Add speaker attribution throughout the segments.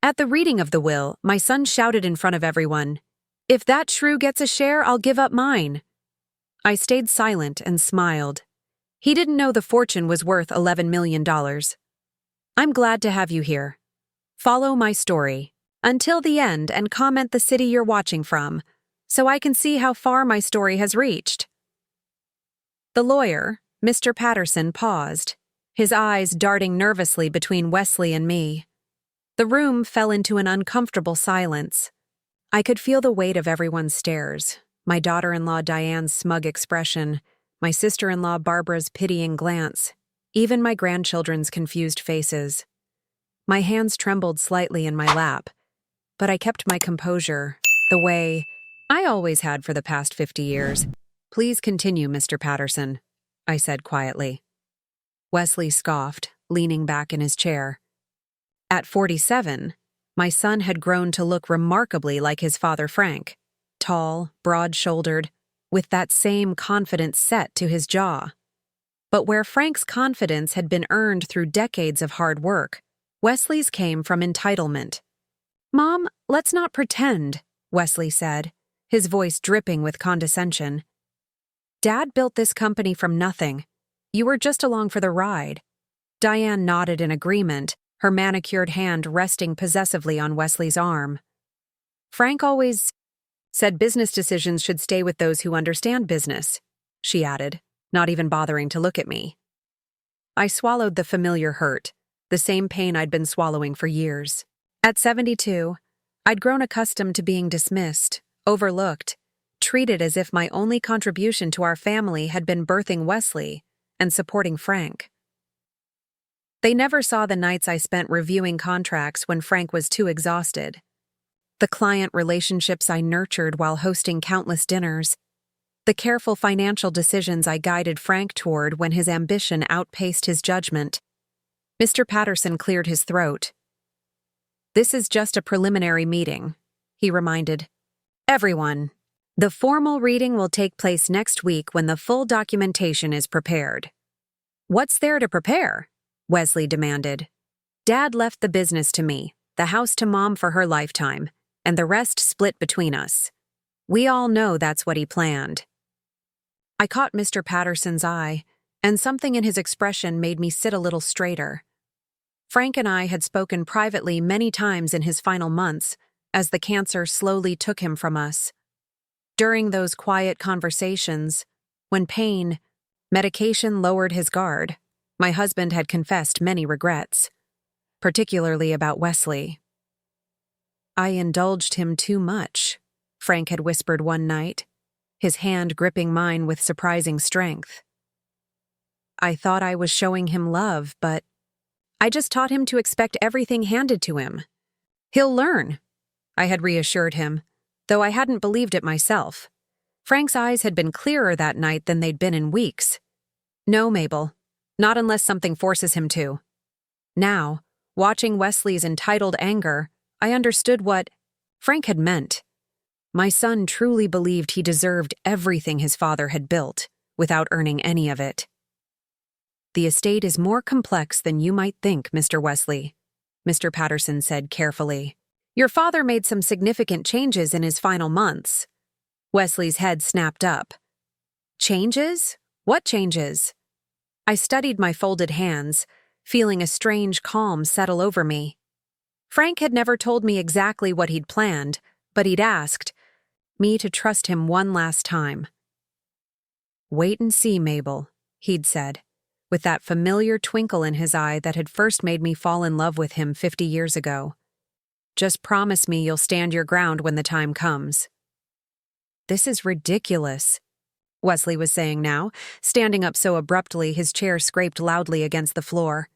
Speaker 1: At the reading of the will, my son shouted in front of everyone, "If that shrew gets a share, I'll give up mine." I stayed silent and smiled. He didn't know the fortune was worth $11 million. I'm glad to have you here. Follow my story until the end and comment the city you're watching from, so I can see how far my story has reached. The lawyer, Mr. Patterson, paused, his eyes darting nervously between Wesley and me. The room fell into an uncomfortable silence. I could feel the weight of everyone's stares, my daughter-in-law Diane's smug expression, my sister-in-law Barbara's pitying glance, even my grandchildren's confused faces. My hands trembled slightly in my lap, but I kept my composure, the way I always had for the past 50 years. "Please continue, Mr. Patterson," I said quietly. Wesley scoffed, leaning back in his chair. At 47, my son had grown to look remarkably like his father Frank, tall, broad-shouldered, with that same confident set to his jaw. But where Frank's confidence had been earned through decades of hard work, Wesley's came from entitlement. "Mom, let's not pretend," Wesley said, his voice dripping with condescension. "Dad built this company from nothing. You were just along for the ride." Diane nodded in agreement, her manicured hand resting possessively on Wesley's arm. "Frank always said business decisions should stay with those who understand business," she added, not even bothering to look at me. I swallowed the familiar hurt, the same pain I'd been swallowing for years. At 72, I'd grown accustomed to being dismissed, overlooked, treated as if my only contribution to our family had been birthing Wesley and supporting Frank. They never saw the nights I spent reviewing contracts when Frank was too exhausted, the client relationships I nurtured while hosting countless dinners, the careful financial decisions I guided Frank toward when his ambition outpaced his judgment. Mr. Patterson cleared his throat. "This is just a preliminary meeting," he reminded. "Everyone, the formal reading will take place next week when the full documentation is prepared." "What's there to prepare?" Wesley demanded. "Dad left the business to me, the house to Mom for her lifetime, and the rest split between us. We all know that's what he planned." I caught Mr. Patterson's eye, and something in his expression made me sit a little straighter. Frank and I had spoken privately many times in his final months, as the cancer slowly took him from us. During those quiet conversations, when medication lowered his guard, my husband had confessed many regrets, particularly about Wesley. "I indulged him too much," Frank had whispered one night, his hand gripping mine with surprising strength. "I thought I was showing him love, but I just taught him to expect everything handed to him. He'll learn," I had reassured him, though I hadn't believed it myself. Frank's eyes had been clearer that night than they'd been in weeks. "No, Mabel. Not unless something forces him to." Now, watching Wesley's entitled anger, I understood what Frank had meant. My son truly believed he deserved everything his father had built, without earning any of it. "The estate is more complex than you might think, Mr. Wesley," Mr. Patterson said carefully. "Your father made some significant changes in his final months." Wesley's head snapped up. "Changes? What changes?" I studied my folded hands, feeling a strange calm settle over me. Frank had never told me exactly what he'd planned, but he'd asked me to trust him one last time. "Wait and see, Mabel," he'd said, with that familiar twinkle in his eye that had first made me fall in love with him 50 years ago. "Just promise me you'll stand your ground when the time comes." "This is ridiculous," Wesley was saying now, standing up so abruptly his chair scraped loudly against the floor.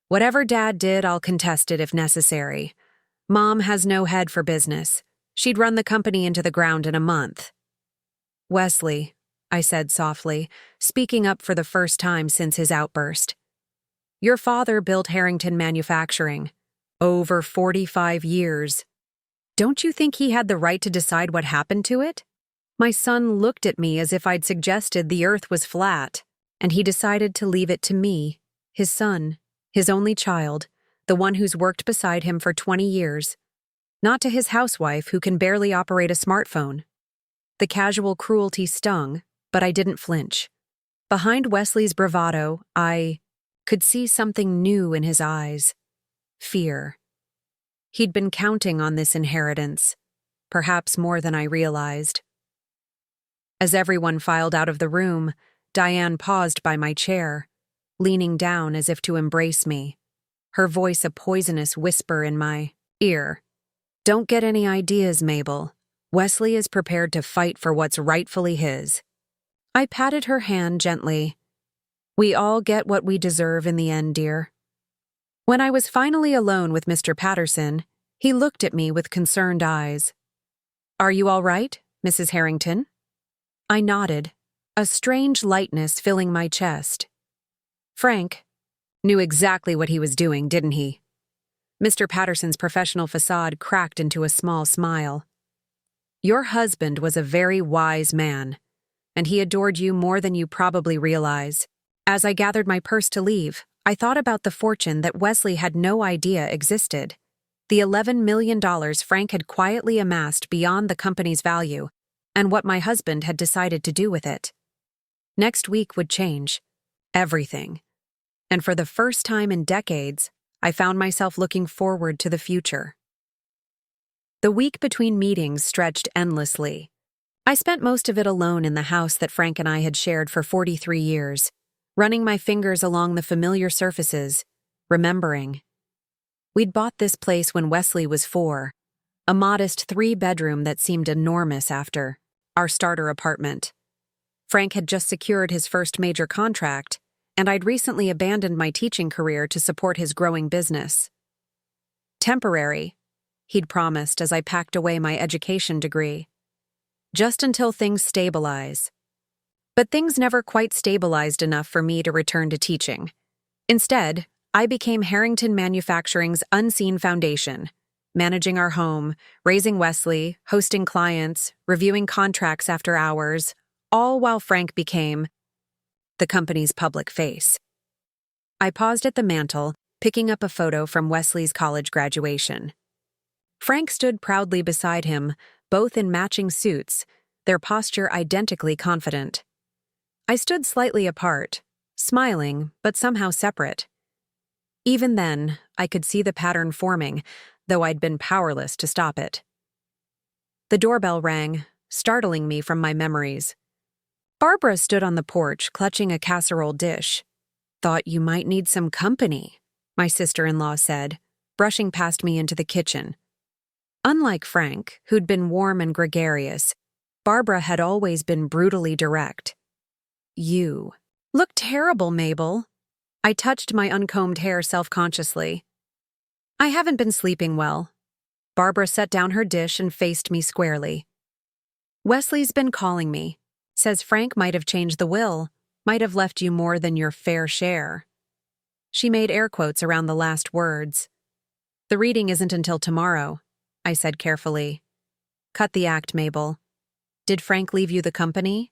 Speaker 1: "Whatever Dad did, I'll contest it if necessary. Mom has no head for business. She'd run the company into the ground in a month." "Wesley," I said softly, speaking up for the first time since his outburst. "Your father built Harrington Manufacturing. Over 45 years. Don't you think he had the right to decide what happened to it?" My son looked at me as if I'd suggested the earth was flat, and he decided to leave it to me, his son, his only child, the one who's worked beside him for 20 years, not to his housewife who can barely operate a smartphone. The casual cruelty stung, but I didn't flinch. Behind Wesley's bravado, I could see something new in his eyes. Fear. He'd been counting on this inheritance, perhaps more than I realized. As everyone filed out of the room, Diane paused by my chair, leaning down as if to embrace me, her voice a poisonous whisper in my ear. "Don't get any ideas, Mabel. Wesley is prepared to fight for what's rightfully his." I patted her hand gently. "We all get what we deserve in the end, dear." When I was finally alone with Mr. Patterson, he looked at me with concerned eyes. "Are you all right, Mrs. Harrington?" I nodded, a strange lightness filling my chest. Frank knew exactly what he was doing, didn't he? Mr. Patterson's professional facade cracked into a small smile. "Your husband was a very wise man, and he adored you more than you probably realize." As I gathered my purse to leave, I thought about the fortune that Wesley had no idea existed. The $11 million Frank had quietly amassed beyond the company's value, and what my husband had decided to do with it. Next week would change everything. And for the first time in decades, I found myself looking forward to the future. The week between meetings stretched endlessly. I spent most of it alone in the house that Frank and I had shared for 43 years, running my fingers along the familiar surfaces, remembering. We'd bought this place when Wesley was 4, a modest 3-bedroom that seemed enormous after our starter apartment. Frank had just secured his first major contract, and I'd recently abandoned my teaching career to support his growing business. "Temporary," he'd promised as I packed away my education degree. "Just until things stabilize." But things never quite stabilized enough for me to return to teaching. Instead, I became Harrington Manufacturing's unseen foundation, managing our home, raising Wesley, hosting clients, reviewing contracts after hours, all while Frank became the company's public face. I paused at the mantel, picking up a photo from Wesley's college graduation. Frank stood proudly beside him, both in matching suits, their posture identically confident. I stood slightly apart, smiling, but somehow separate. Even then, I could see the pattern forming, though I'd been powerless to stop it. The doorbell rang, startling me from my memories. Barbara stood on the porch, clutching a casserole dish. "Thought you might need some company," my sister-in-law said, brushing past me into the kitchen. Unlike Frank, who'd been warm and gregarious, Barbara had always been brutally direct. "You look terrible, Mabel." I touched my uncombed hair self-consciously. "I haven't been sleeping well." Barbara set down her dish and faced me squarely. "Wesley's been calling me. Says Frank might have changed the will, might have left you more than your fair share." She made air quotes around the last words. "The reading isn't until tomorrow," I said carefully. "Cut the act, Mabel. Did Frank leave you the company?"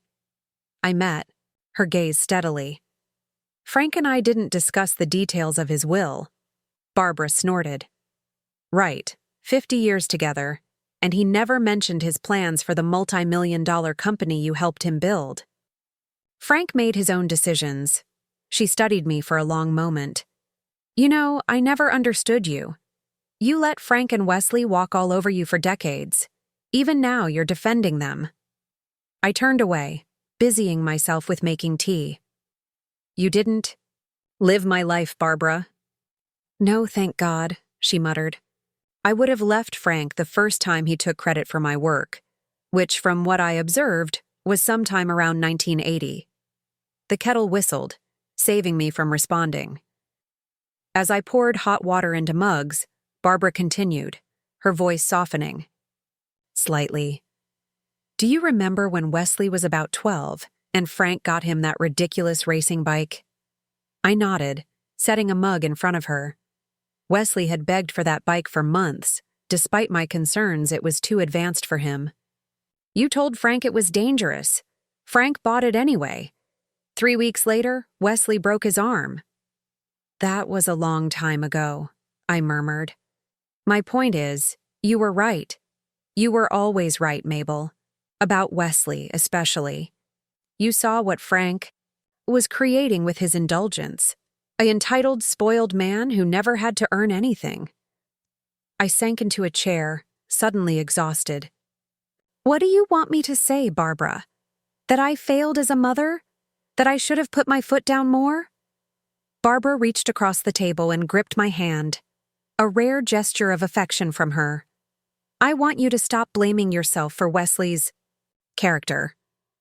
Speaker 1: I met her gaze steadily. "Frank and I didn't discuss the details of his will." Barbara snorted. "Right, 50 years together, and he never mentioned his plans for the multi-million-dollar company you helped him build." Frank made his own decisions. She studied me for a long moment. "You know, I never understood you. You let Frank and Wesley walk all over you for decades. Even now, you're defending them." I turned away, busying myself with making tea. "You didn't live my life, Barbara." "No, thank God," she muttered. "I would have left Frank the first time he took credit for my work, which, from what I observed, was sometime around 1980. The kettle whistled, saving me from responding. As I poured hot water into mugs, Barbara continued, her voice softening slightly. "Do you remember when Wesley was about 12 and Frank got him that ridiculous racing bike?" I nodded, setting a mug in front of her. Wesley had begged for that bike for months, despite my concerns it was too advanced for him. "You told Frank it was dangerous. Frank bought it anyway. 3 weeks later, Wesley broke his arm." "That was a long time ago," I murmured. My point is, you were right. You were always right, Mabel. About Wesley, especially. You saw what Frank was creating with his indulgence. An entitled, spoiled man who never had to earn anything. I sank into a chair, suddenly exhausted. What do you want me to say, Barbara? That I failed as a mother? That I should have put my foot down more? Barbara reached across the table and gripped my hand, a rare gesture of affection from her. I want you to stop blaming yourself for Wesley's character.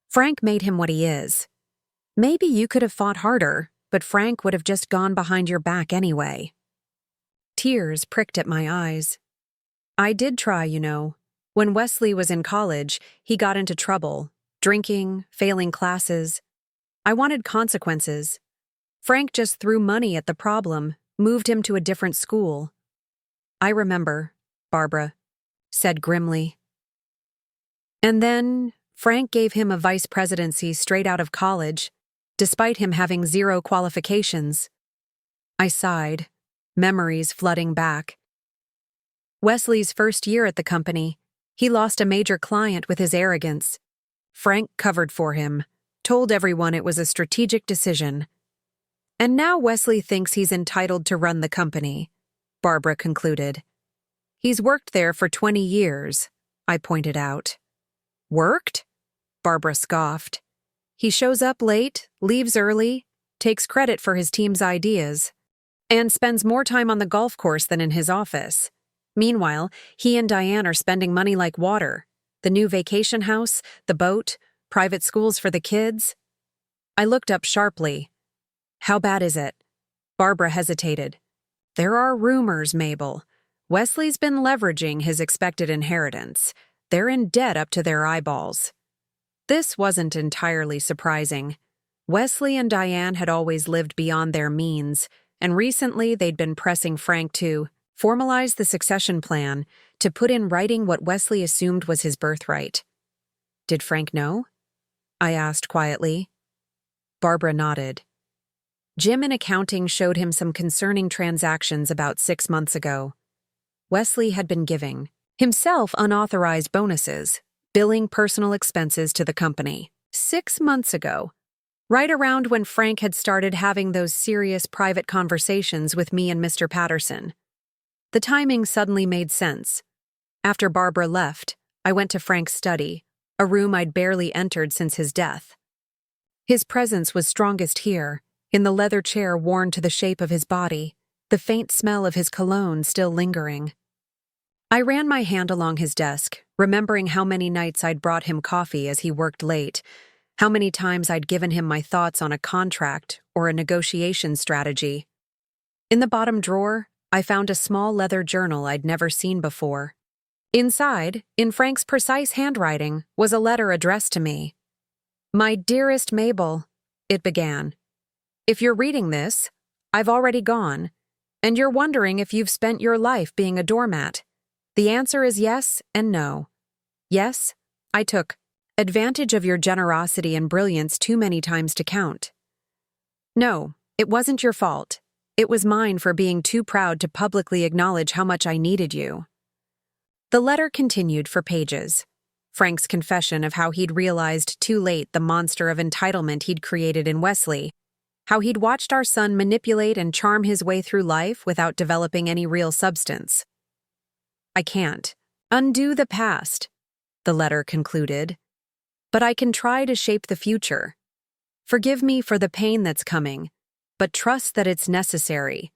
Speaker 1: Frank made him what he is. Maybe you could have fought harder, but Frank would have just gone behind your back anyway. Tears pricked at my eyes. I did try, you know. When Wesley was in college, he got into trouble, drinking, failing classes. I wanted consequences. Frank just threw money at the problem, moved him to a different school. I remember, Barbara said grimly. And then Frank gave him a vice presidency straight out of college, despite him having 0 qualifications. I sighed, memories flooding back. Wesley's first year at the company, he lost a major client with his arrogance. Frank covered for him, told everyone it was a strategic decision. And now Wesley thinks he's entitled to run the company, Barbara concluded. He's worked there for 20 years, I pointed out. Worked? Barbara scoffed. He shows up late, leaves early, takes credit for his team's ideas, and spends more time on the golf course than in his office. Meanwhile, he and Diane are spending money like water. The new vacation house, the boat, private schools for the kids. I looked up sharply. How bad is it? Barbara hesitated. There are rumors, Mabel. Wesley's been leveraging his expected inheritance. They're in debt up to their eyeballs. This wasn't entirely surprising. Wesley and Diane had always lived beyond their means, and recently they'd been pressing Frank to formalize the succession plan, to put in writing what Wesley assumed was his birthright. Did Frank know? I asked quietly. Barbara nodded. Jim in accounting showed him some concerning transactions about 6 months ago. Wesley had been giving himself unauthorized bonuses, billing personal expenses to the company. 6 months ago, right around when Frank had started having those serious private conversations with me and Mr. Patterson. The timing suddenly made sense. After Barbara left, I went to Frank's study, a room I'd barely entered since his death. His presence was strongest here, in the leather chair worn to the shape of his body, the faint smell of his cologne still lingering. I ran my hand along his desk, remembering how many nights I'd brought him coffee as he worked late, how many times I'd given him my thoughts on a contract or a negotiation strategy. In the bottom drawer, I found a small leather journal I'd never seen before. Inside, in Frank's precise handwriting, was a letter addressed to me. My dearest Mabel, it began. If you're reading this, I've already gone, and you're wondering if you've spent your life being a doormat. The answer is yes and no. Yes, I took advantage of your generosity and brilliance too many times to count. No, it wasn't your fault. It was mine for being too proud to publicly acknowledge how much I needed you. The letter continued for pages. Frank's confession of how he'd realized too late the monster of entitlement he'd created in Wesley, how he'd watched our son manipulate and charm his way through life without developing any real substance. I can't undo the past, the letter concluded, but I can try to shape the future. Forgive me for the pain that's coming, but trust that it's necessary.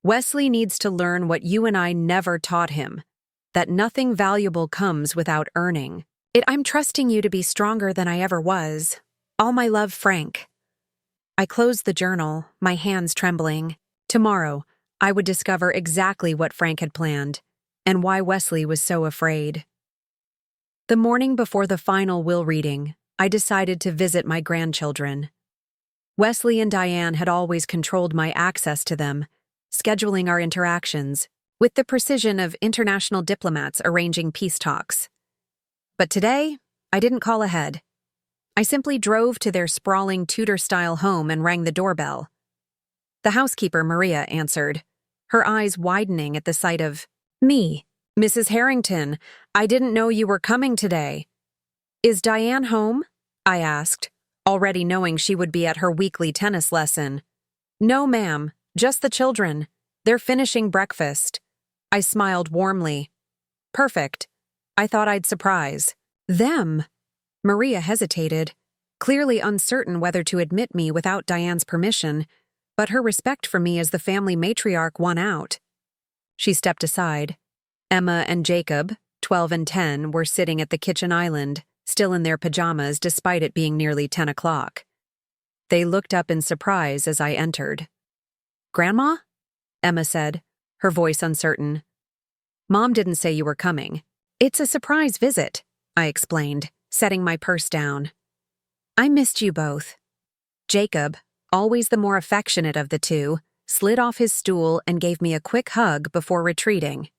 Speaker 1: Wesley needs to learn what you and I never taught him, that nothing valuable comes without earning. I'm trusting you to be stronger than I ever was. All my love, Frank. I closed the journal, my hands trembling. Tomorrow, I would discover exactly what Frank had planned, and why Wesley was so afraid. The morning before the final will reading, I decided to visit my grandchildren. Wesley and Diane had always controlled my access to them, scheduling our interactions, with the precision of international diplomats arranging peace talks. But today, I didn't call ahead. I simply drove to their sprawling Tudor-style home and rang the doorbell. The housekeeper, Maria, answered. her eyes widening at the sight of me. Mrs. Harrington, I didn't know you were coming today. Is Diane home? I asked, already knowing she would be at her weekly tennis lesson. No, ma'am, just the children. They're finishing breakfast. I smiled warmly. Perfect. I thought I'd surprise them. Maria hesitated, clearly uncertain whether to admit me without Diane's permission, but her respect for me as the family matriarch won out. She stepped aside. Emma and Jacob, 12 and 10, were sitting at the kitchen island, still in their pajamas despite it being nearly 10 o'clock. They looked up in surprise as I entered. Grandma? Emma said, her voice uncertain. Mom didn't say you were coming. It's a surprise visit, I explained, setting my purse down. I missed you both. Jacob, always the more affectionate of the two, slid off his stool and gave me a quick hug before retreating.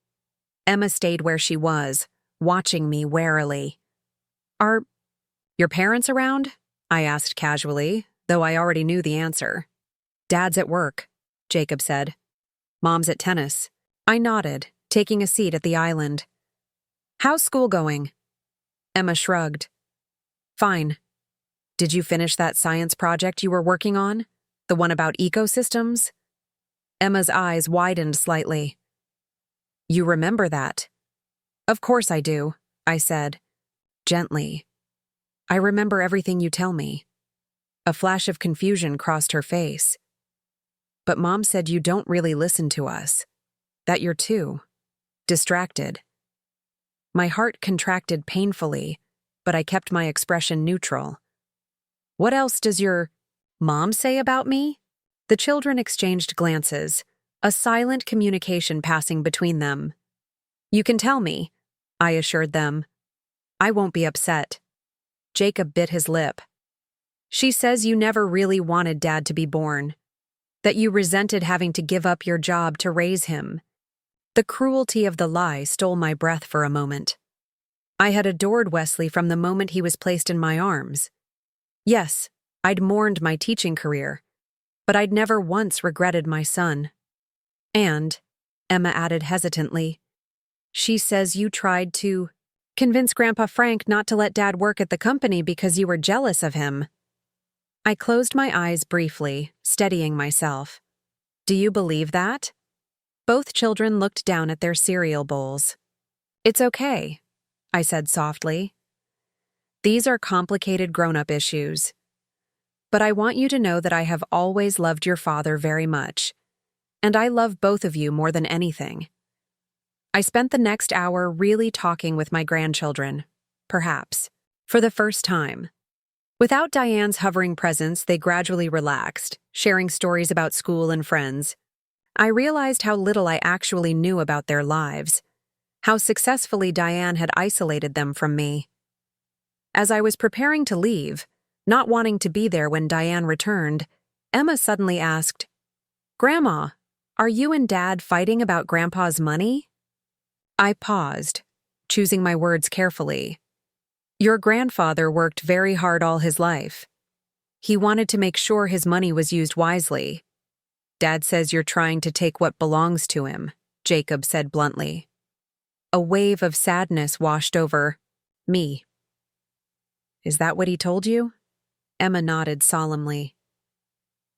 Speaker 1: Emma stayed where she was, watching me warily. Are your parents around? I asked casually, though I already knew the answer. Dad's at work, Jacob said. Mom's at tennis. I nodded, taking a seat at the island. How's school going? Emma shrugged. Fine. Did you finish that science project you were working on? The one about ecosystems? Emma's eyes widened slightly. You remember that? Of course I do, I said, gently. I remember everything you tell me. A flash of confusion crossed her face. But Mom said you don't really listen to us. That you're too distracted. My heart contracted painfully, but I kept my expression neutral. What else does your mom say about me? The children exchanged glances, a silent communication passing between them. You can tell me, I assured them. I won't be upset. Jacob bit his lip. She says you never really wanted Dad to be born, that you resented having to give up your job to raise him. The cruelty of the lie stole my breath for a moment. I had adored Wesley from the moment he was placed in my arms. Yes, I'd mourned my teaching career, but I'd never once regretted my son. And, Emma added hesitantly, she says you tried to convince Grandpa Frank not to let Dad work at the company because you were jealous of him. I closed my eyes briefly, steadying myself. Do you believe that? Both children looked down at their cereal bowls. It's okay, I said softly. These are complicated grown-up issues. But I want you to know that I have always loved your father very much, and I love both of you more than anything. I spent the next hour really talking with my grandchildren, perhaps, for the first time. Without Diane's hovering presence, they gradually relaxed, sharing stories about school and friends. I realized how little I actually knew about their lives, how successfully Diane had isolated them from me. As I was preparing to leave, not wanting to be there when Diane returned, Emma suddenly asked, Grandma, are you and Dad fighting about Grandpa's money? I paused, choosing my words carefully. Your grandfather worked very hard all his life. He wanted to make sure his money was used wisely. Dad says you're trying to take what belongs to him, Jacob said bluntly. A wave of sadness washed over me. Is that what he told you? Emma nodded solemnly.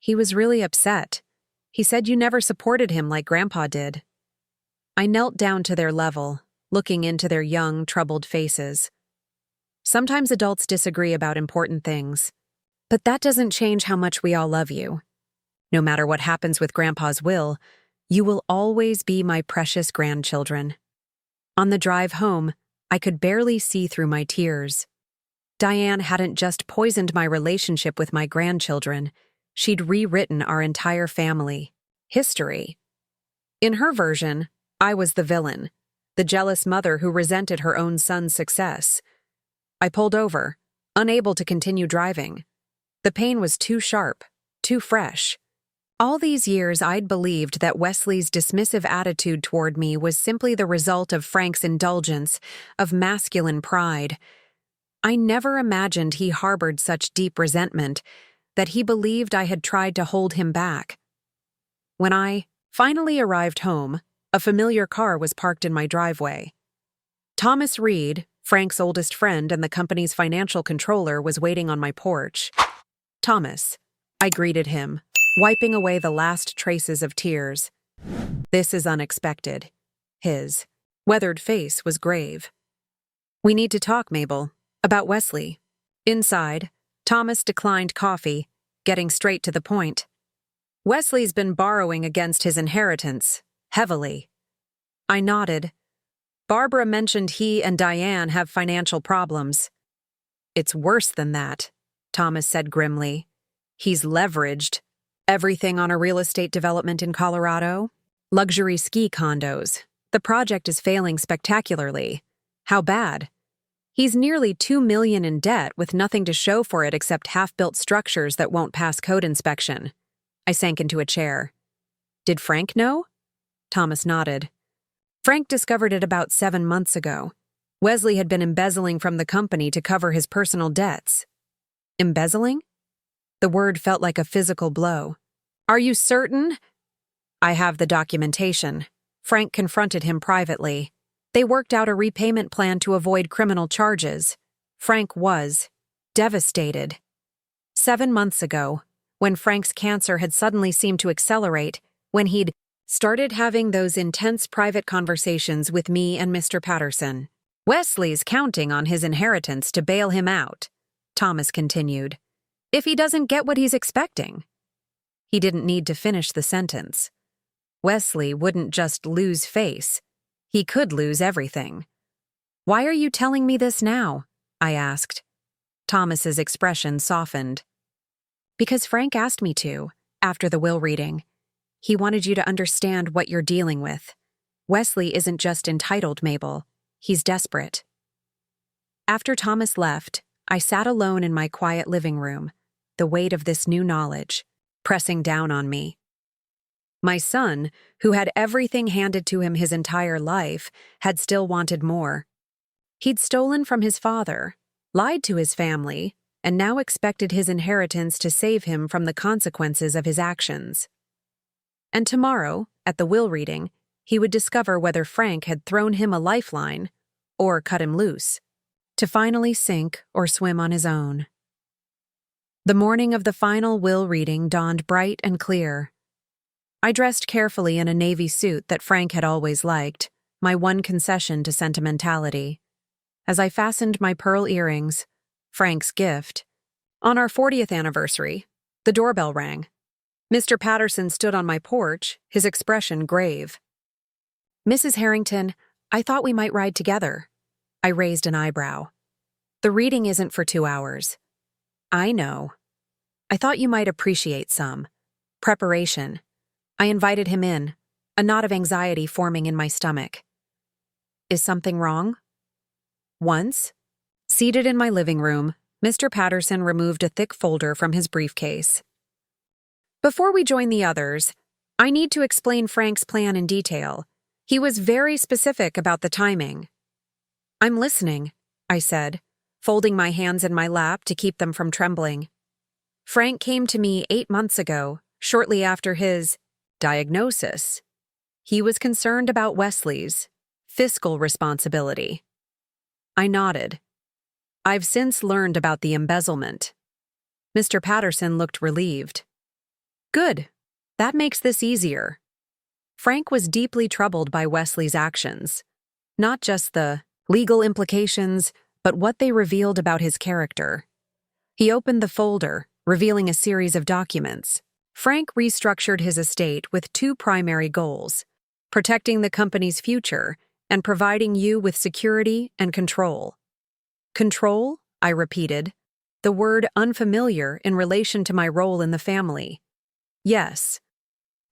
Speaker 1: He was really upset. He said you never supported him like Grandpa did. I knelt down to their level, looking into their young, troubled faces. Sometimes adults disagree about important things, but that doesn't change how much we all love you. No matter what happens with Grandpa's will, you will always be my precious grandchildren. On the drive home, I could barely see through my tears. Diane hadn't just poisoned my relationship with my grandchildren, she'd rewritten our entire family history. In her version, I was the villain, the jealous mother who resented her own son's success. I pulled over, unable to continue driving. The pain was too sharp, too fresh. All these years I'd believed that Wesley's dismissive attitude toward me was simply the result of Frank's indulgence, of masculine pride. I never imagined he harbored such deep resentment, that he believed I had tried to hold him back. When I Finally arrived home, a familiar car was parked in my driveway. Thomas Reed, Frank's oldest friend and the company's financial controller, was waiting on my porch. "Thomas," I greeted him, wiping away the last traces of tears. "This is unexpected." His weathered face was grave. "We need to talk, Mabel, about Wesley." Inside, Thomas declined coffee, getting straight to the point. "Wesley's been borrowing against his inheritance, heavily." I nodded. "Barbara mentioned he and Diane have financial problems." "It's worse than that," Thomas said grimly. "He's leveraged everything on a real estate development in Colorado. Luxury ski condos. The project is failing spectacularly." "How bad?" "He's nearly $2 million in debt with nothing to show for it except half-built structures that won't pass code inspection." I sank into a chair. "Did Frank know?" Thomas nodded. "Frank discovered it about 7 months ago. Wesley had been embezzling from the company to cover his personal debts." "Embezzling?" The word felt like a physical blow. "Are you certain?" "I have the documentation." Frank confronted him privately. They worked out a repayment plan to avoid criminal charges. Frank was devastated. 7 months ago, when Frank's cancer had suddenly seemed to accelerate, when he'd started having those intense private conversations with me and Mr. Patterson. "Wesley's counting on his inheritance to bail him out," Thomas continued. "If he doesn't get what he's expecting." He didn't need to finish the sentence. Wesley wouldn't just lose face. He could lose everything. "Why are you telling me this now?" I asked. Thomas's expression softened. "Because Frank asked me to, after the will reading. He wanted you to understand what you're dealing with. Wesley isn't just entitled, Mabel. He's desperate." After Thomas left, I sat alone in my quiet living room, the weight of this new knowledge pressing down on me. My son, who had everything handed to him his entire life, had still wanted more. He'd stolen from his father, lied to his family, and now expected his inheritance to save him from the consequences of his actions. And tomorrow, at the will reading, he would discover whether Frank had thrown him a lifeline or cut him loose, to finally sink or swim on his own. The morning of the final will reading dawned bright and clear. I dressed carefully in a navy suit that Frank had always liked, my one concession to sentimentality. As I fastened my pearl earrings, Frank's gift, on our 40th anniversary, the doorbell rang. Mr. Patterson stood on my porch, his expression grave. "Mrs. Harrington, I thought we might ride together." I raised an eyebrow. "The reading isn't for 2 hours." "I know." "I thought you might appreciate some preparation." I invited him in, a knot of anxiety forming in my stomach. "Is something wrong?" Once, seated in my living room, Mr. Patterson removed a thick folder from his briefcase. "Before we join the others, I need to explain Frank's plan in detail. He was very specific about the timing." "I'm listening," I said, folding my hands in my lap to keep them from trembling. "Frank came to me 8 months ago, shortly after his diagnosis. He was concerned about Wesley's fiscal responsibility." I nodded. "I've since learned about the embezzlement." Mr. Patterson looked relieved. "Good. That makes this easier." Frank was deeply troubled by Wesley's actions. Not just the legal implications, but what they revealed about his character. He opened the folder, revealing a series of documents. Frank restructured his estate with 2 primary goals: protecting the company's future and providing you with security and control. "Control?" I repeated, the word unfamiliar in relation to my role in the family. "Yes."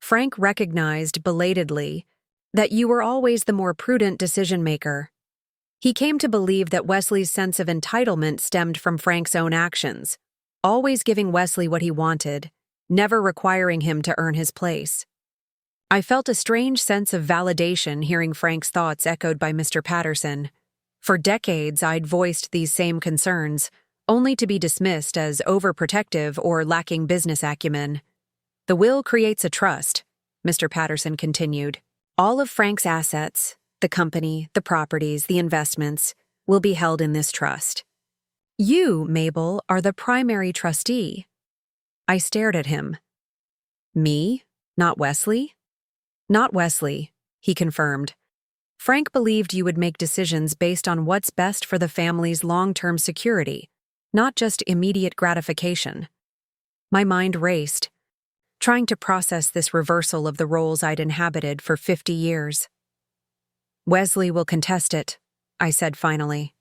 Speaker 1: Frank recognized belatedly that you were always the more prudent decision-maker. He came to believe that Wesley's sense of entitlement stemmed from Frank's own actions, always giving Wesley what he wanted, never requiring him to earn his place. I felt a strange sense of validation hearing Frank's thoughts echoed by Mr. Patterson. For decades, I'd voiced these same concerns, only to be dismissed as overprotective or lacking business acumen. The will creates a trust, Mr. Patterson continued. All of Frank's assets, the company, the properties, the investments, will be held in this trust. You, Mabel, are the primary trustee. I stared at him. Me? Not Wesley? Not Wesley, he confirmed. Frank believed you would make decisions based on what's best for the family's long-term security, not just immediate gratification. My mind raced, trying to process this reversal of the roles I'd inhabited for 50 years. Wesley will contest it, I said finally.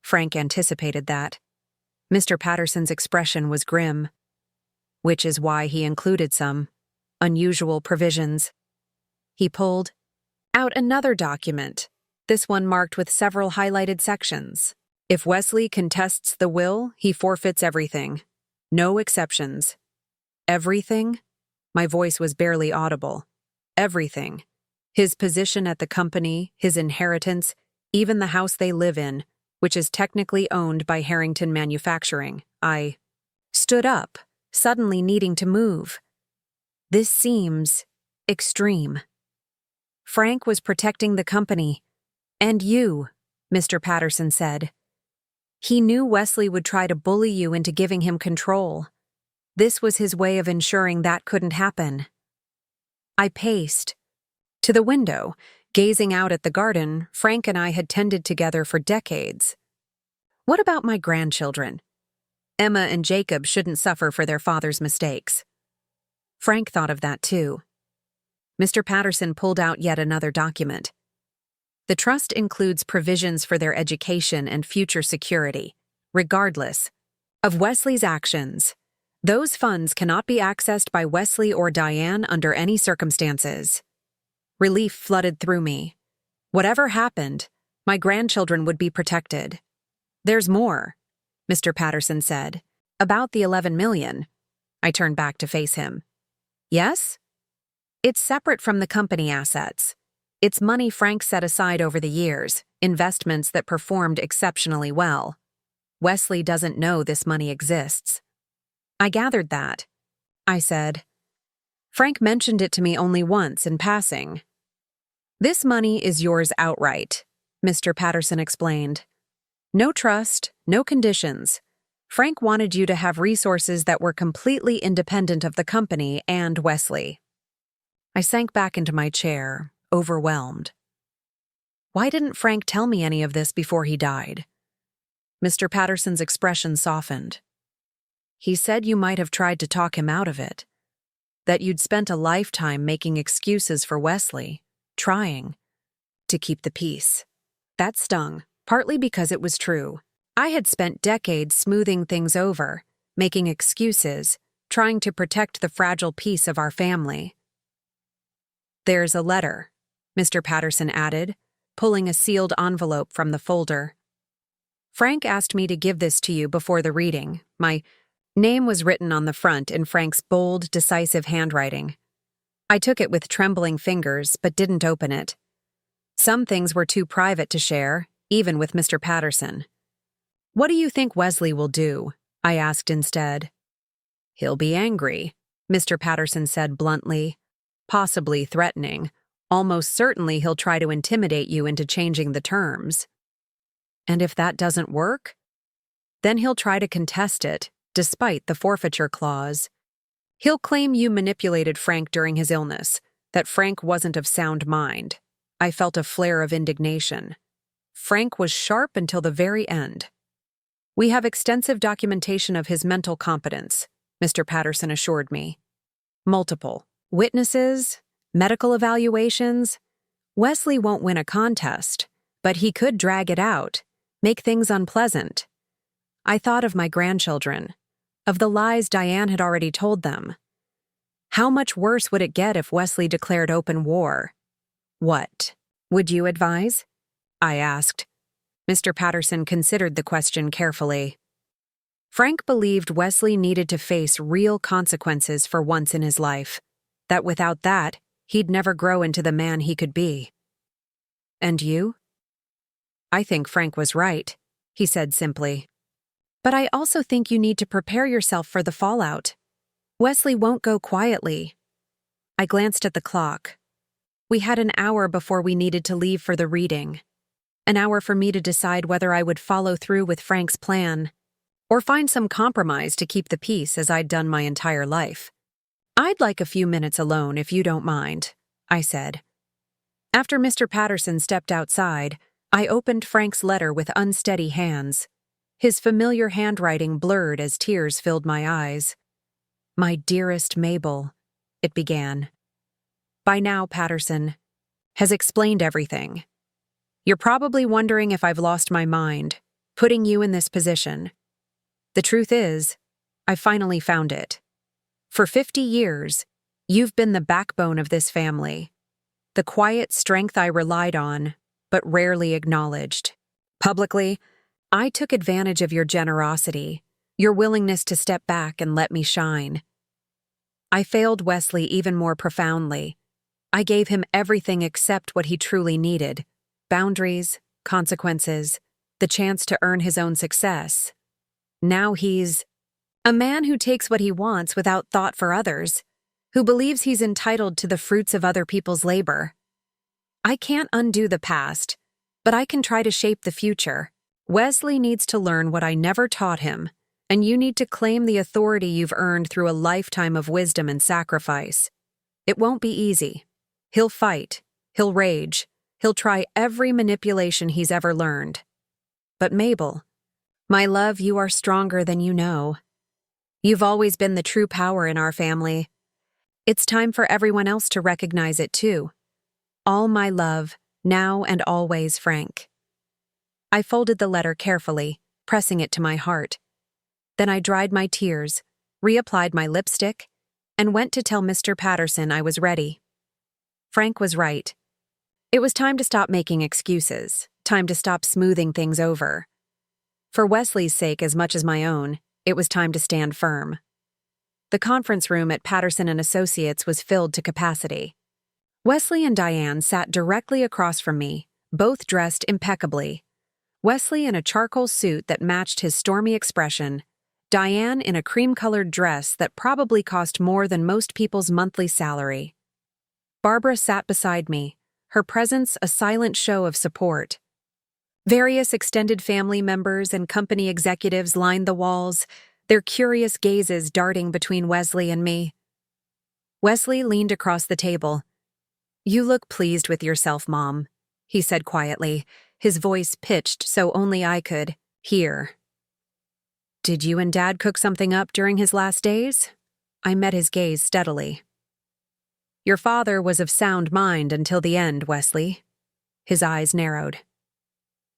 Speaker 1: Frank anticipated that. Mr. Patterson's expression was grim, which is why he included some unusual provisions. He pulled out another document, this one marked with several highlighted sections. If Wesley contests the will, he forfeits everything. No exceptions. Everything? My voice was barely audible. Everything. His position at the company, his inheritance, even the house they live in, which is technically owned by Harrington Manufacturing. I stood up, suddenly needing to move. This seems extreme. Frank was protecting the company. And you, Mr. Patterson said. He knew Wesley would try to bully you into giving him control. This was his way of ensuring that couldn't happen. I paced to the window, gazing out at the garden Frank and I had tended together for decades. What about my grandchildren? Emma and Jacob shouldn't suffer for their father's mistakes. Frank thought of that too. Mr. Patterson pulled out yet another document. The trust includes provisions for their education and future security, regardless of Wesley's actions. Those funds cannot be accessed by Wesley or Diane under any circumstances. Relief flooded through me. Whatever happened, my grandchildren would be protected. There's more, Mr. Patterson said. About the 11 million. I turned back to face him. Yes? It's separate from the company assets. It's money Frank set aside over the years, investments that performed exceptionally well. Wesley doesn't know this money exists. I gathered that, I said. Frank mentioned it to me only once in passing. This money is yours outright, Mr. Patterson explained. No trust, no conditions. Frank wanted you to have resources that were completely independent of the company and Wesley. I sank back into my chair, overwhelmed. Why didn't Frank tell me any of this before he died? Mr. Patterson's expression softened. He said you might have tried to talk him out of it, that you'd spent a lifetime making excuses for Wesley, trying to keep the peace. That stung, partly because it was true. I had spent decades smoothing things over, making excuses, trying to protect the fragile peace of our family. There's a letter, Mr. Patterson added, pulling a sealed envelope from the folder. Frank asked me to give this to you before the reading. My name was written on the front in Frank's bold, decisive handwriting. I took it with trembling fingers, but didn't open it. Some things were too private to share, even with Mr. Patterson. What do you think Wesley will do? I asked instead. He'll be angry, Mr. Patterson said bluntly, possibly threatening. Almost certainly he'll try to intimidate you into changing the terms. And if that doesn't work, then he'll try to contest it, despite the forfeiture clause. He'll claim you manipulated Frank during his illness, that Frank wasn't of sound mind. I felt a flare of indignation. Frank was sharp until the very end. We have extensive documentation of his mental competence, Mr. Patterson assured me. Multiple witnesses, medical evaluations. Wesley won't win a contest, but he could drag it out, make things unpleasant. I thought of my grandchildren, of the lies Diane had already told them. How much worse would it get if Wesley declared open war? What would you advise? I asked. Mr. Patterson considered the question carefully. Frank believed Wesley needed to face real consequences for once in his life, that without that, he'd never grow into the man he could be. And you? I think Frank was right, he said simply. But I also think you need to prepare yourself for the fallout. Wesley won't go quietly. I glanced at the clock. We had an hour before we needed to leave for the reading. An hour for me to decide whether I would follow through with Frank's plan or find some compromise to keep the peace as I'd done my entire life. "I'd like a few minutes alone if you don't mind," I said. After Mr. Patterson stepped outside, I opened Frank's letter with unsteady hands. His familiar handwriting blurred as tears filled my eyes. "My dearest Mabel," it began. "By now, Patterson has explained everything. You're probably wondering if I've lost my mind, putting you in this position. The truth is, I finally found it. For 50 years, you've been the backbone of this family, the quiet strength I relied on, but rarely acknowledged. Publicly, I took advantage of your generosity, your willingness to step back and let me shine. I failed Wesley even more profoundly. I gave him everything except what he truly needed: boundaries, consequences, the chance to earn his own success. Now he's a man who takes what he wants without thought for others, who believes he's entitled to the fruits of other people's labor. I can't undo the past, but I can try to shape the future. Wesley needs to learn what I never taught him, and you need to claim the authority you've earned through a lifetime of wisdom and sacrifice. It won't be easy. He'll fight, he'll rage, he'll try every manipulation he's ever learned. But Mabel, my love, you are stronger than you know. You've always been the true power in our family. It's time for everyone else to recognize it too. All my love, now and always, Frank." I folded the letter carefully, pressing it to my heart. Then I dried my tears, reapplied my lipstick, and went to tell Mr. Patterson I was ready. Frank was right. It was time to stop making excuses, time to stop smoothing things over. For Wesley's sake as much as my own, it was time to stand firm. The conference room at Patterson & Associates was filled to capacity. Wesley and Diane sat directly across from me, both dressed impeccably. Wesley in a charcoal suit that matched his stormy expression, Diane in a cream-colored dress that probably cost more than most people's monthly salary. Barbara sat beside me, her presence a silent show of support. Various extended family members and company executives lined the walls, their curious gazes darting between Wesley and me. Wesley leaned across the table. "You look pleased with yourself, Mom," he said quietly, his voice pitched so only I could hear. "Did you and Dad cook something up during his last days?" I met his gaze steadily. "Your father was of sound mind until the end, Wesley." His eyes narrowed.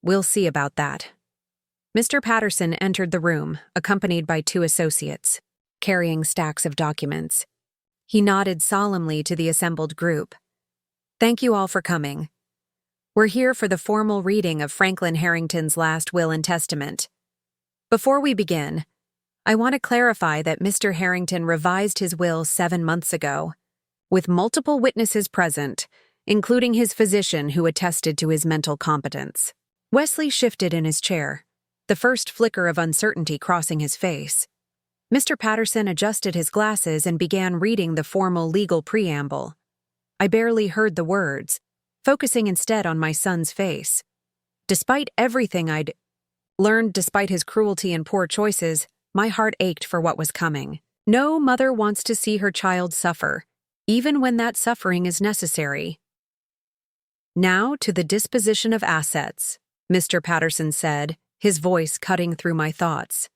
Speaker 1: "We'll see about that." Mr. Patterson entered the room, accompanied by 2 associates, carrying stacks of documents. He nodded solemnly to the assembled group. "Thank you all for coming. We're here for the formal reading of Franklin Harrington's last will and testament. Before we begin, I want to clarify that Mr. Harrington revised his will 7 months ago, with multiple witnesses present, including his physician who attested to his mental competence." Wesley shifted in his chair, the first flicker of uncertainty crossing his face. Mr. Patterson adjusted his glasses and began reading the formal legal preamble. I barely heard the words, focusing instead on my son's face. Despite everything I'd learned, despite his cruelty and poor choices, my heart ached for what was coming. No mother wants to see her child suffer, even when that suffering is necessary. "Now to the disposition of assets," Mr. Patterson said, his voice cutting through my thoughts.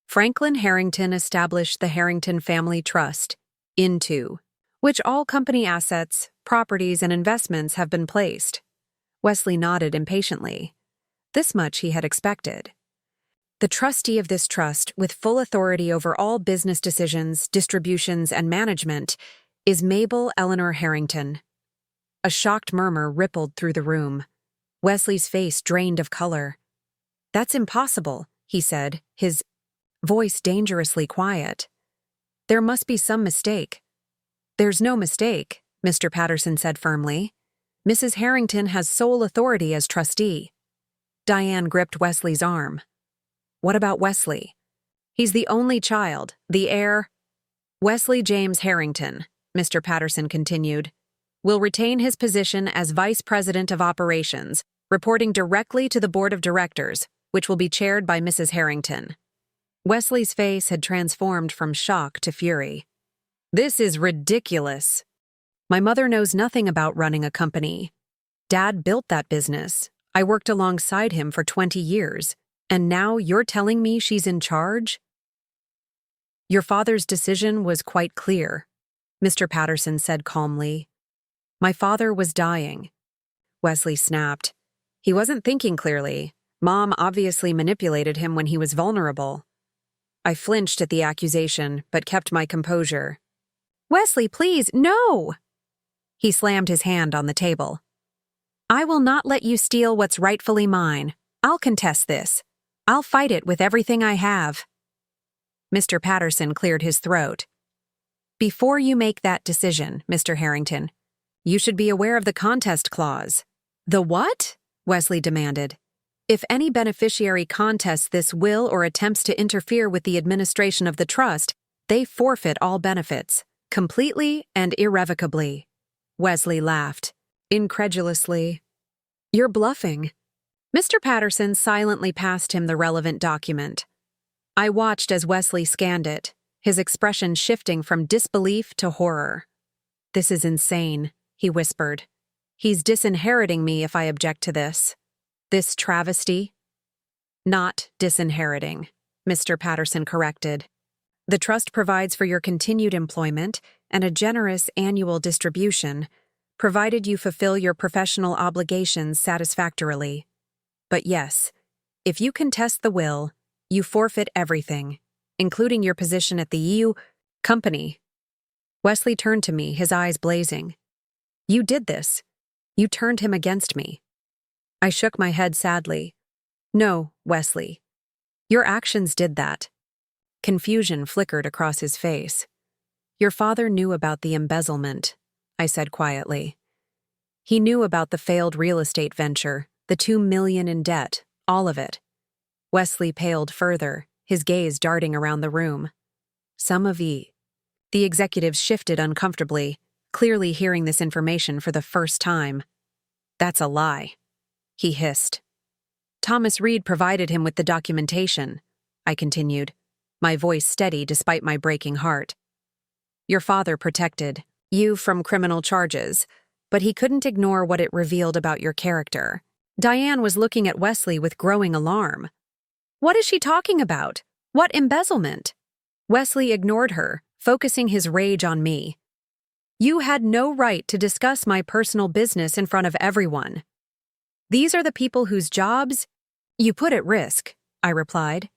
Speaker 1: "Franklin Harrington established the Harrington Family Trust, into which all company assets, properties, and investments have been placed." Wesley nodded impatiently. This much he had expected. "The trustee of this trust, with full authority over all business decisions, distributions, and management, is Mabel Eleanor Harrington." A shocked murmur rippled through the room. Wesley's face drained of color. "That's impossible," he said, his voice dangerously quiet. "There must be some mistake." "There's no mistake," Mr. Patterson said firmly. "Mrs. Harrington has sole authority as trustee." Diane gripped Wesley's arm. "What about Wesley?" "He's the only child, the heir." "Wesley James Harrington," Mr. Patterson continued, will retain his position as Vice President of Operations, reporting directly to the Board of Directors, which will be chaired by Mrs. Harrington. Wesley's face had transformed from shock to fury. This is ridiculous. My mother knows nothing about running a company. Dad built that business. I worked alongside him for 20 years, and now you're telling me she's in charge? Your father's decision was quite clear, Mr. Patterson said calmly. My father was dying. Wesley snapped. He wasn't thinking clearly. Mom obviously manipulated him when he was vulnerable. I flinched at the accusation, but kept my composure. Wesley, please, no! He slammed his hand on the table. I will not let you steal what's rightfully mine. I'll contest this. I'll fight it with everything I have. Mr. Patterson cleared his throat. Before you make that decision, Mr. Harrington, you should be aware of the contest clause. The what? Wesley demanded. If any beneficiary contests this will or attempts to interfere with the administration of the trust, they forfeit all benefits, completely and irrevocably. Wesley laughed, incredulously. You're bluffing. Mr. Patterson silently passed him the relevant document. I watched as Wesley scanned it, his expression shifting from disbelief to horror. This is insane, he whispered. He's disinheriting me if I object to this. This travesty? Not disinheriting, Mr. Patterson corrected. The trust provides for your continued employment and a generous annual distribution, provided you fulfill your professional obligations satisfactorily. But yes, if you contest the will, you forfeit everything, including your position at the EU company. Wesley turned to me, his eyes blazing. You did this. You turned him against me. I shook my head sadly. No, Wesley. Your actions did that. Confusion flickered across his face. Your father knew about the embezzlement, I said quietly. He knew about the failed real estate venture, the $2 million in debt, all of it. Wesley paled further, his gaze darting around the room. Some of ye. The executives shifted uncomfortably, clearly hearing this information for the first time. That's a lie, he hissed. Thomas Reed provided him with the documentation, I continued, my voice steady despite my breaking heart. Your father protected you from criminal charges, but he couldn't ignore what it revealed about your character. Diane was looking at Wesley with growing alarm. What is she talking about? What embezzlement? Wesley ignored her, focusing his rage on me. You had no right to discuss my personal business in front of everyone. These are the people whose jobs you put at risk, I replied.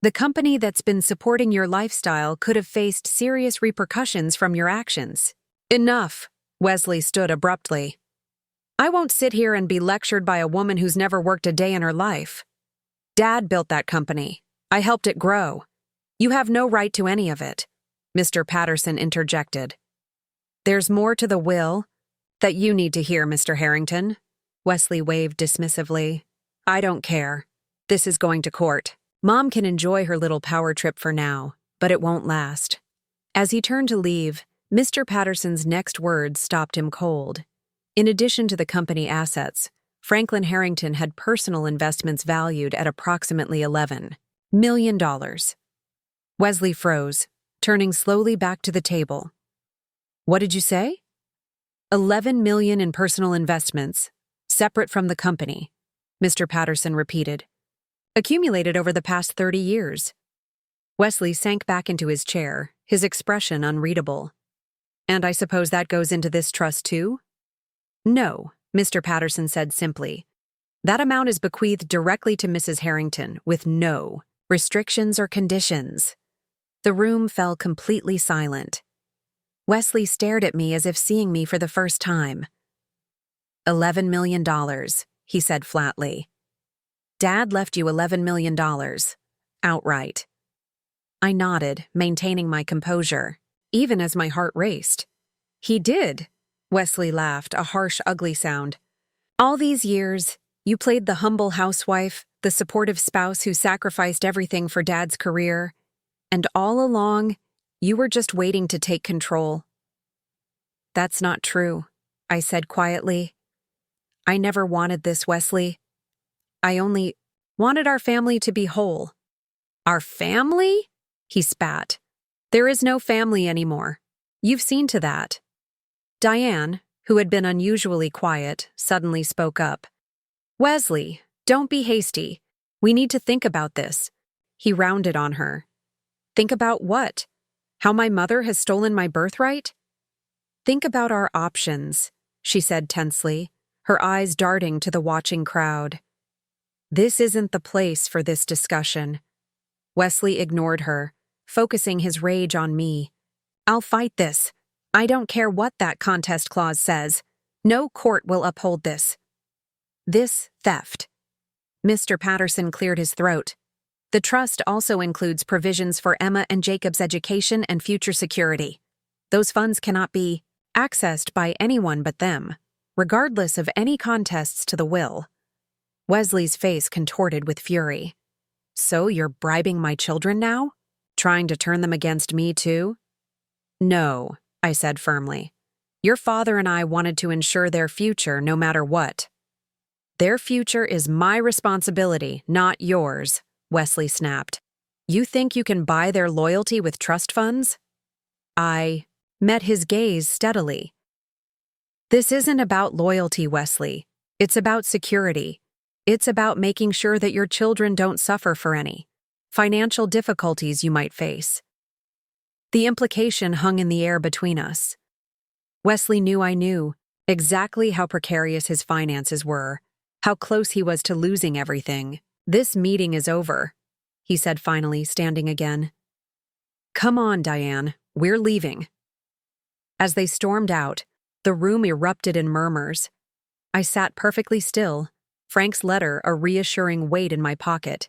Speaker 1: The company that's been supporting your lifestyle could have faced serious repercussions from your actions. Enough, Wesley stood abruptly. I won't sit here and be lectured by a woman who's never worked a day in her life. Dad built that company. I helped it grow. You have no right to any of it, Mr. Patterson interjected. There's more to the will that you need to hear, Mr. Harrington. Wesley waved dismissively. I don't care. This is going to court. Mom can enjoy her little power trip for now, but it won't last. As he turned to leave, Mr. Patterson's next words stopped him cold. In addition to the company assets, Franklin Harrington had personal investments valued at approximately $11 million. Wesley froze, turning slowly back to the table. What did you say? $11 million in personal investments, separate from the company, Mr. Patterson repeated. Accumulated over the past 30 years. Wesley sank back into his chair, his expression unreadable. And I suppose that goes into this trust too? No, Mr. Patterson said simply. That amount is bequeathed directly to Mrs. Harrington with no restrictions or conditions. The room fell completely silent. Wesley stared at me as if seeing me for the first time. $11 million, he said flatly. Dad left you $11 million. Outright. I nodded, maintaining my composure, even as my heart raced. He did, Wesley laughed, a harsh, ugly sound. All these years, you played the humble housewife, the supportive spouse who sacrificed everything for Dad's career, and all along, you were just waiting to take control. That's not true, I said quietly. I never wanted this, Wesley. I only wanted our family to be whole. Our family? He spat. There is no family anymore. You've seen to that. Diane, who had been unusually quiet, suddenly spoke up. Wesley, don't be hasty. We need to think about this. He rounded on her. Think about what? How my mother has stolen my birthright? Think about our options, she said tensely, her eyes darting to the watching crowd. This isn't the place for this discussion. Wesley ignored her, focusing his rage on me. I'll fight this. I don't care what that contest clause says. No court will uphold this. This theft. Mr. Patterson cleared his throat. The trust also includes provisions for Emma and Jacob's education and future security. Those funds cannot be accessed by anyone but them, regardless of any contests to the will. Wesley's face contorted with fury. So you're bribing my children now? Trying to turn them against me too? No, I said firmly. Your father and I wanted to ensure their future no matter what. Their future is my responsibility, not yours, Wesley snapped. You think you can buy their loyalty with trust funds? I met his gaze steadily. This isn't about loyalty, Wesley. It's about security. It's about making sure that your children don't suffer for any financial difficulties you might face. The implication hung in the air between us. Wesley knew I knew exactly how precarious his finances were, how close he was to losing everything. This meeting is over, he said finally, standing again. Come on, Diane, we're leaving. As they stormed out, the room erupted in murmurs. I sat perfectly still, Frank's letter a reassuring weight in my pocket.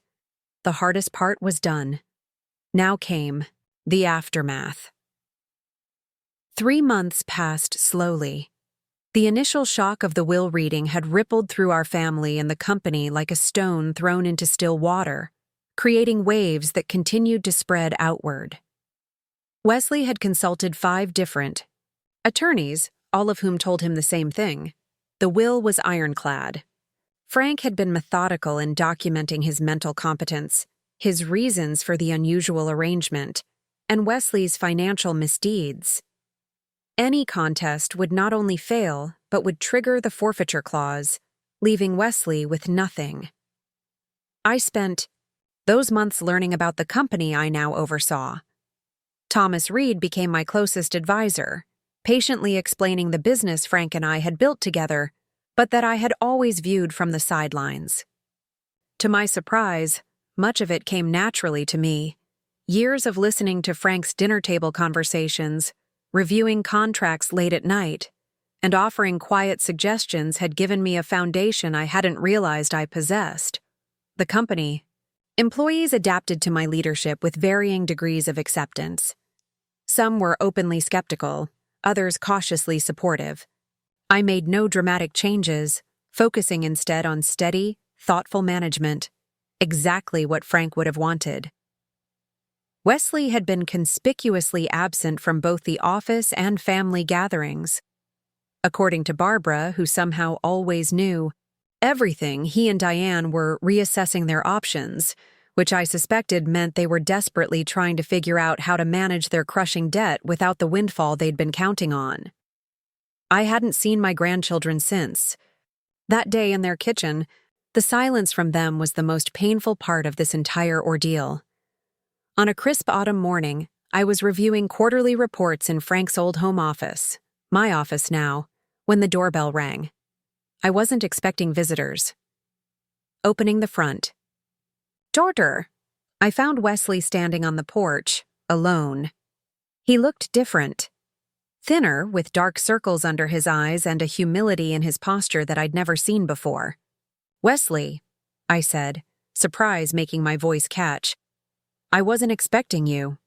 Speaker 1: The hardest part was done. Now came the aftermath. 3 months passed slowly. The initial shock of the will reading had rippled through our family and the company like a stone thrown into still water, creating waves that continued to spread outward. Wesley had consulted 5 different attorneys, all of whom told him the same thing. The will was ironclad. Frank had been methodical in documenting his mental competence, his reasons for the unusual arrangement, and Wesley's financial misdeeds. Any contest would not only fail, but would trigger the forfeiture clause, leaving Wesley with nothing. I spent those months learning about the company I now oversaw. Thomas Reed became my closest advisor, patiently explaining the business Frank and I had built together, but that I had always viewed from the sidelines. To my surprise, much of it came naturally to me. Years of listening to Frank's dinner table conversations, reviewing contracts late at night, and offering quiet suggestions had given me a foundation I hadn't realized I possessed. The company. Employees adapted to my leadership with varying degrees of acceptance. Some were openly skeptical, others cautiously supportive. I made no dramatic changes, focusing instead on steady, thoughtful management, exactly what Frank would have wanted. Wesley had been conspicuously absent from both the office and family gatherings. According to Barbara, who somehow always knew everything, he and Diane were reassessing their options, which I suspected meant they were desperately trying to figure out how to manage their crushing debt without the windfall they'd been counting on. I hadn't seen my grandchildren since. That day in their kitchen, the silence from them was the most painful part of this entire ordeal. On a crisp autumn morning, I was reviewing quarterly reports in Frank's old home office, my office now, when the doorbell rang. I wasn't expecting visitors. Opening the front. Daughter! I found Wesley standing on the porch, alone. He looked different. Thinner, with dark circles under his eyes and a humility in his posture that I'd never seen before. Wesley, I said, surprise making my voice catch. I wasn't expecting you.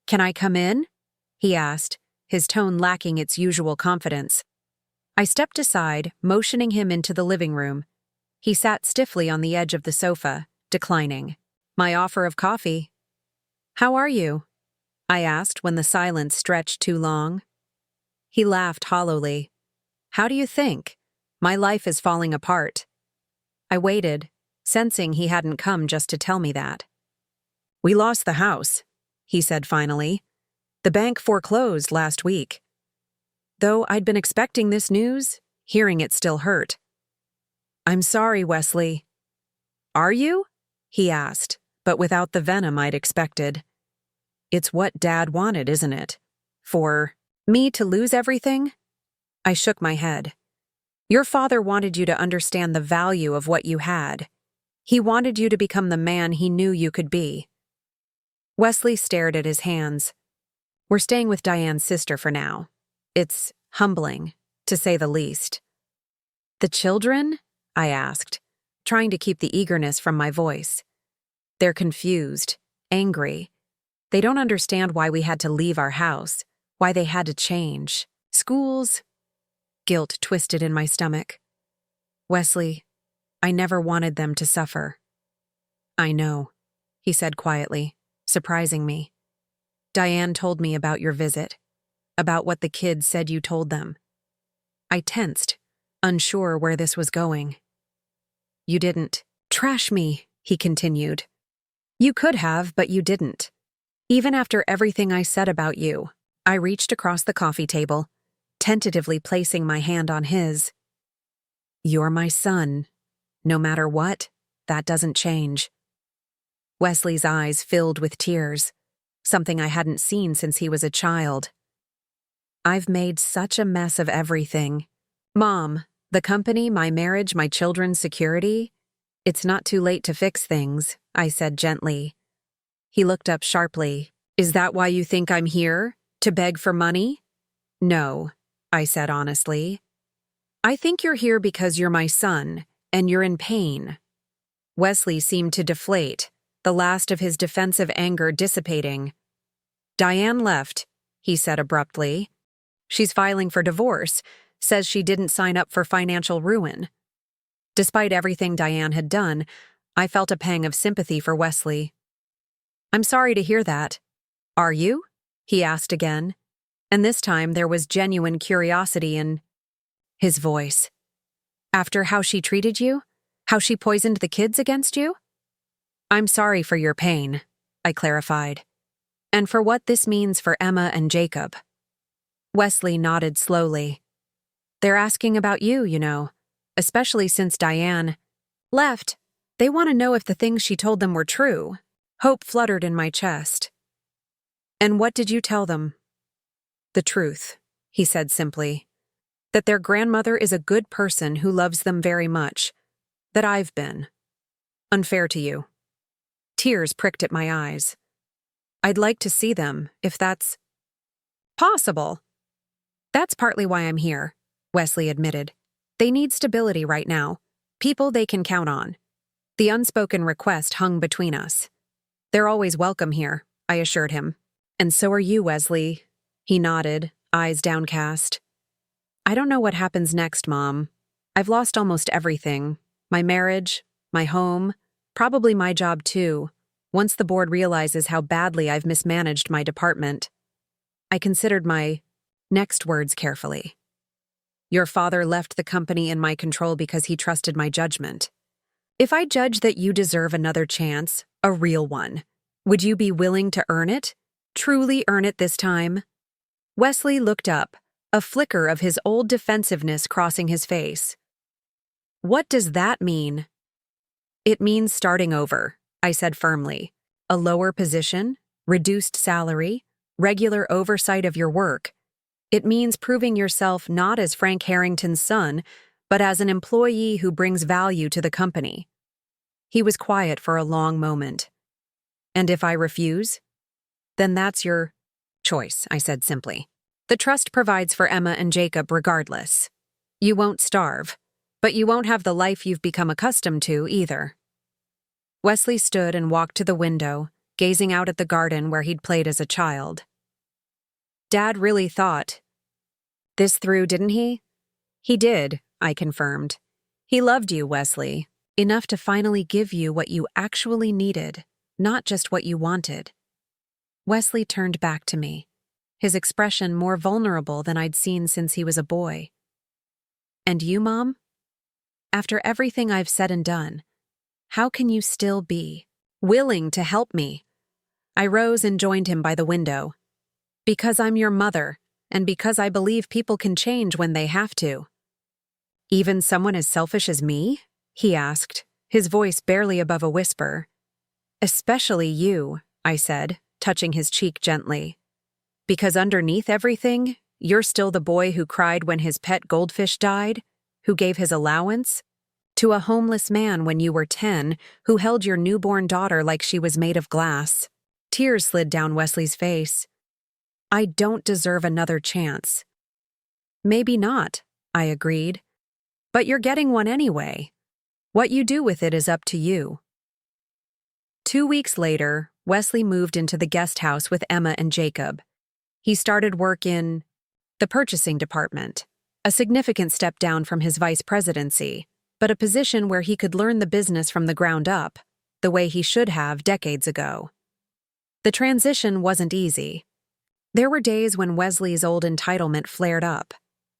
Speaker 1: Can I come in? He asked, his tone lacking its usual confidence. I stepped aside, motioning him into the living room. He sat stiffly on the edge of the sofa, declining my offer of coffee. How are you? I asked when the silence stretched too long. He laughed hollowly. How do you think? My life is falling apart. I waited, sensing he hadn't come just to tell me that. We lost the house, he said finally. The bank foreclosed last week. Though I'd been expecting this news, hearing it still hurt. I'm sorry, Wesley. Are you? He asked, but without the venom I'd expected. It's what Dad wanted, isn't it? For me to lose everything? I shook my head. Your father wanted you to understand the value of what you had. He wanted you to become the man he knew you could be. Wesley stared at his hands. We're staying with Diane's sister for now. It's humbling, to say the least. The children? I asked, trying to keep the eagerness from my voice. They're confused, angry. They don't understand why we had to leave our house, why they had to change. Schools. Guilt twisted in my stomach. Wesley, I never wanted them to suffer. I know, he said quietly, surprising me. Diane told me about your visit, about what the kids said you told them. I tensed, unsure where this was going. You didn't trash me, he continued. You could have, but you didn't. Even after everything I said about you, I reached across the coffee table, tentatively placing my hand on his. You're my son. No matter what, that doesn't change. Wesley's eyes filled with tears, something I hadn't seen since he was a child. I've made such a mess of everything. Mom, the company, my marriage, my children's security. It's not too late to fix things, I said gently. He looked up sharply. Is that why you think I'm here? To beg for money? No, I said honestly. I think you're here because you're my son, and you're in pain. Wesley seemed to deflate, the last of his defensive anger dissipating. Diane left, he said abruptly. She's filing for divorce, says she didn't sign up for financial ruin. Despite everything Diane had done, I felt a pang of sympathy for Wesley. I'm sorry to hear that. Are you? He asked again, and this time there was genuine curiosity in his voice. After how she treated you? How she poisoned the kids against you? I'm sorry for your pain, I clarified, and for what this means for Emma and Jacob. Wesley nodded slowly. They're asking about you, you know, especially since Diane left. They want to know if the things she told them were true. Hope fluttered in my chest. And what did you tell them? The truth, he said simply. That their grandmother is a good person who loves them very much. That I've been unfair to you. Tears pricked at my eyes. I'd like to see them, if that's possible. That's partly why I'm here, Wesley admitted. They need stability right now, people they can count on. The unspoken request hung between us. They're always welcome here, I assured him. And so are you, Wesley. He nodded, eyes downcast. I don't know what happens next, Mom. I've lost almost everything. My marriage, my home, probably my job too, once the board realizes how badly I've mismanaged my department. I considered my next words carefully. Your father left the company in my control because he trusted my judgment. If I judge that you deserve another chance, a real one, would you be willing to earn it? Truly earn it this time? Wesley looked up, a flicker of his old defensiveness crossing his face. What does that mean? It means starting over, I said firmly. A lower position, reduced salary, regular oversight of your work. It means proving yourself not as Frank Harrington's son, but as an employee who brings value to the company. He was quiet for a long moment. And if I refuse? Then that's your choice, I said simply. The trust provides for Emma and Jacob regardless. You won't starve, but you won't have the life you've become accustomed to either. Wesley stood and walked to the window, gazing out at the garden where he'd played as a child. Dad really thought this through, didn't he? He did, I confirmed. He loved you, Wesley, enough to finally give you what you actually needed, not just what you wanted. Wesley turned back to me. his expression more vulnerable than I'd seen since he was a boy. "And you, Mom? After everything I've said and done, how can you still be willing to help me?" I rose and joined him by the window. "Because I'm your mother, and because I believe people can change when they have to." "Even someone as selfish as me?" he asked, his voice barely above a whisper. "Especially you," I said, touching his cheek gently. "Because underneath everything, you're still the boy who cried when his pet goldfish died, who gave his allowance to a homeless man when you were 10, who held your newborn daughter like she was made of glass." Tears slid down Wesley's face. "I don't deserve another chance." "Maybe not," I agreed. "But you're getting one anyway. What you do with it is up to you." 2 weeks later, Wesley moved into the guest house with Emma and Jacob. He started work in the purchasing department, a significant step down from his vice presidency, but a position where he could learn the business from the ground up, the way he should have decades ago. The transition wasn't easy. There were days when Wesley's old entitlement flared up,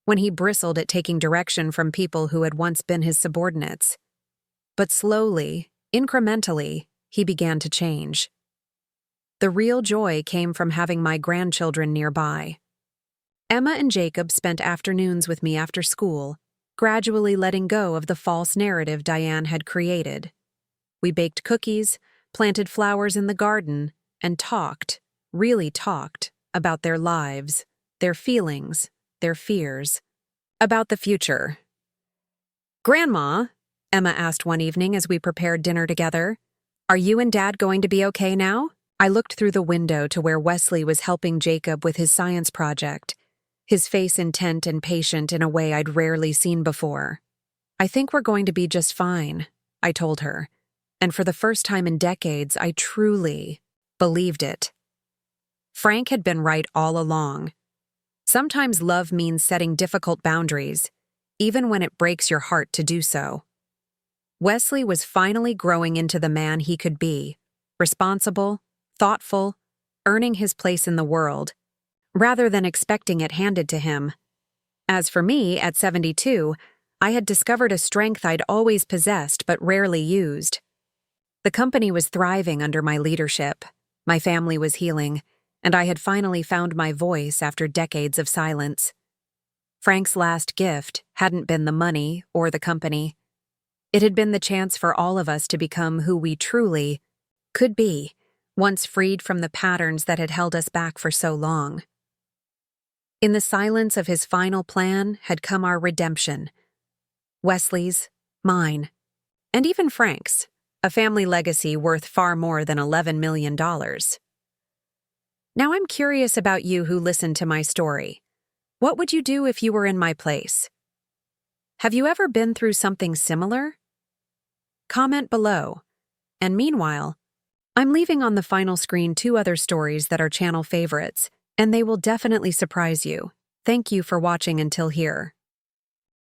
Speaker 1: when he bristled at taking direction from people who had once been his subordinates. But slowly, incrementally, he began to change. The real joy came from having my grandchildren nearby. Emma and Jacob spent afternoons with me after school, gradually letting go of the false narrative Diane had created. We baked cookies, planted flowers in the garden, and talked, really talked, about their lives, their feelings, their fears, about the future. "Grandma," Emma asked one evening as we prepared dinner together, "are you and Dad going to be okay now?" I looked through the window to where Wesley was helping Jacob with his science project, his face intent and patient in a way I'd rarely seen before. "I think we're going to be just fine," I told her, and for the first time in decades, I truly believed it. Frank had been right all along. Sometimes love means setting difficult boundaries, even when it breaks your heart to do so. Wesley was finally growing into the man he could be, responsible, thoughtful, earning his place in the world, rather than expecting it handed to him. As for me, at 72, I had discovered a strength I'd always possessed but rarely used. The company was thriving under my leadership, my family was healing, and I had finally found my voice after decades of silence. Frank's last gift hadn't been the money or the company. It had been the chance for all of us to become who we truly could be, once freed from the patterns that had held us back for so long. In the silence of his final plan had come our redemption. Wesley's, mine, and even Frank's, a family legacy worth far more than $11 million. Now I'm curious about you who listened to my story. What would you do if you were in my place? Have you ever been through something similar? Comment below. And meanwhile, I'm leaving on the final screen 2 other stories that are channel favorites, and they will definitely surprise you. Thank you for watching until here.